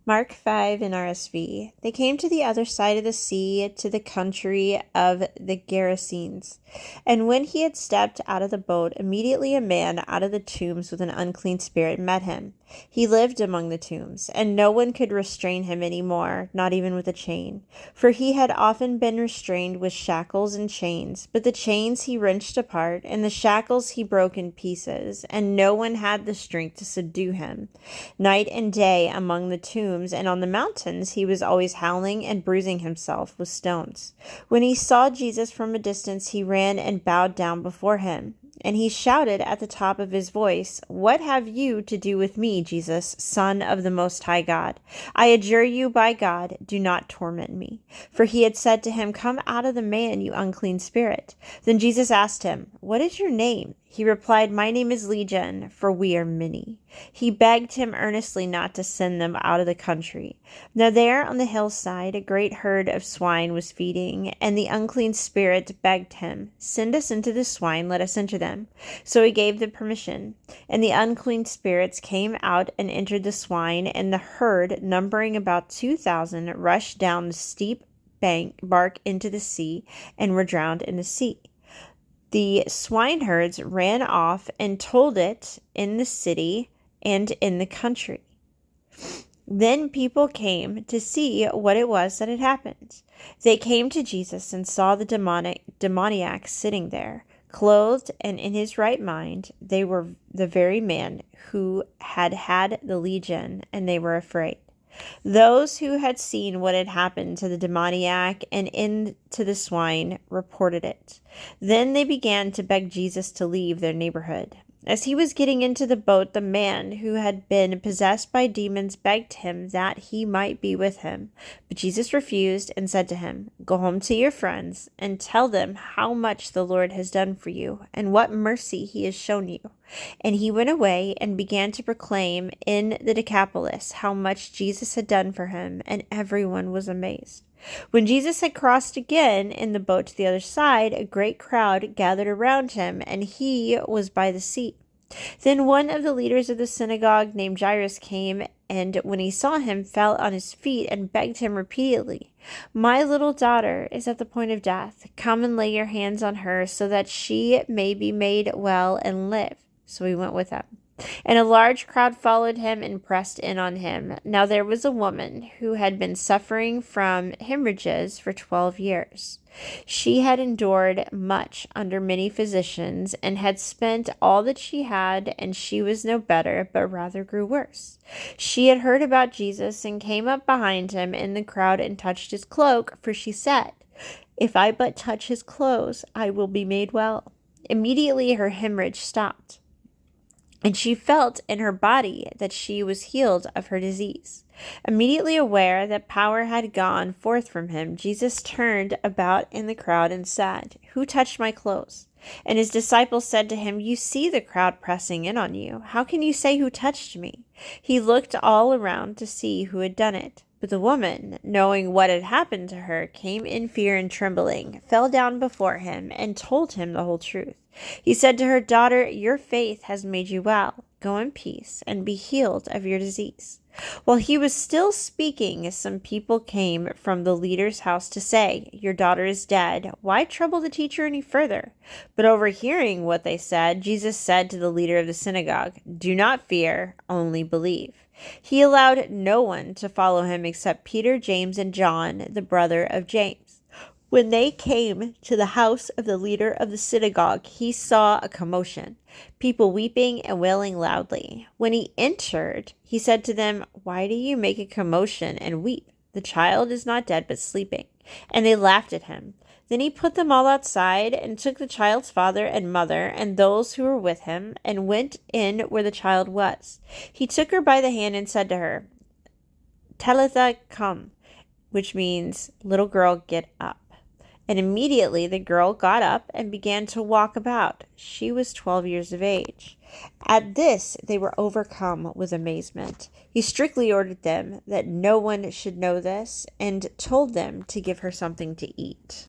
Mark 5 NRSV. They came to the other side of the sea, to the country of the Gerasenes. And when he had stepped out of the boat, immediately a man out of the tombs with an unclean spirit met him. He lived among the tombs, and no one could restrain him any more, not even with a chain. For he had often been restrained with shackles and chains, but the chains he wrenched apart, and the shackles he broke in pieces, and no one had the strength to subdue him. Night and day among the tombs and on the mountains he was always howling and bruising himself with stones. When he saw Jesus from a distance, he ran and bowed down before him. And he shouted at the top of his voice, "What have you to do with me, Jesus, Son of the Most High God? I adjure you by God, do not torment me." For he had said to him, "Come out of the man, you unclean spirit." Then Jesus asked him, "What is your name?" He replied, "My name is Legion, for we are many." He begged him earnestly not to send them out of the country. Now there on the hillside a great herd of swine was feeding, and the unclean spirit begged him, "Send us into the swine, let us enter them." So he gave them permission. And the unclean spirits came out and entered the swine, and the herd, numbering about 2,000, rushed down the steep bark into the sea, and were drowned in the sea. The swineherds ran off and told it in the city and in the country. Then people came to see what it was that had happened. They came to Jesus and saw the demoniac sitting there, clothed and in his right mind. They were the very man who had had the legion, and they were afraid. Those who had seen what had happened to the demoniac and into the swine reported it. Then they began to beg Jesus to leave their neighborhood. As he was getting into the boat, the man who had been possessed by demons begged him that he might be with him. But Jesus refused and said to him, "Go home to your friends and tell them how much the Lord has done for you and what mercy he has shown you." And he went away and began to proclaim in the Decapolis how much Jesus had done for him, and everyone was amazed. When Jesus had crossed again in the boat to the other side, a great crowd gathered around him, and he was by the sea. Then one of the leaders of the synagogue named Jairus came, and when he saw him, fell on his feet and begged him repeatedly, "My little daughter is at the point of death. Come and lay your hands on her so that she may be made well and live." So he went with them. And a large crowd followed him and pressed in on him. Now there was a woman who had been suffering from hemorrhages for 12 years. She had endured much under many physicians and had spent all that she had, and she was no better, but rather grew worse. She had heard about Jesus and came up behind him in the crowd and touched his cloak, for she said, "If I but touch his clothes, I will be made well." Immediately her hemorrhage stopped, and she felt in her body that she was healed of her disease. Immediately aware that power had gone forth from him, Jesus turned about in the crowd and said, "Who touched my clothes?" And his disciples said to him, "You see the crowd pressing in on you. How can you say, 'Who touched me?'" He looked all around to see who had done it. But the woman, knowing what had happened to her, came in fear and trembling, fell down before him, and told him the whole truth. He said to her, "Daughter, your faith has made you well. Go in peace and be healed of your disease." While he was still speaking, some people came from the leader's house to say, "Your daughter is dead. Why trouble the teacher any further?" But overhearing what they said, Jesus said to the leader of the synagogue, "Do not fear, only believe." He allowed no one to follow him except Peter, James, and John, the brother of James. When they came to the house of the leader of the synagogue, he saw a commotion, people weeping and wailing loudly. When he entered, he said to them, "Why do you make a commotion and weep? The child is not dead, but sleeping." And they laughed at him. Then he put them all outside and took the child's father and mother and those who were with him and went in where the child was. He took her by the hand and said to her, "Talitha cum," which means, "Little girl, get up." And immediately the girl got up and began to walk about. She was 12 years of age. At this they were overcome with amazement. He strictly ordered them that no one should know this, and told them to give her something to eat.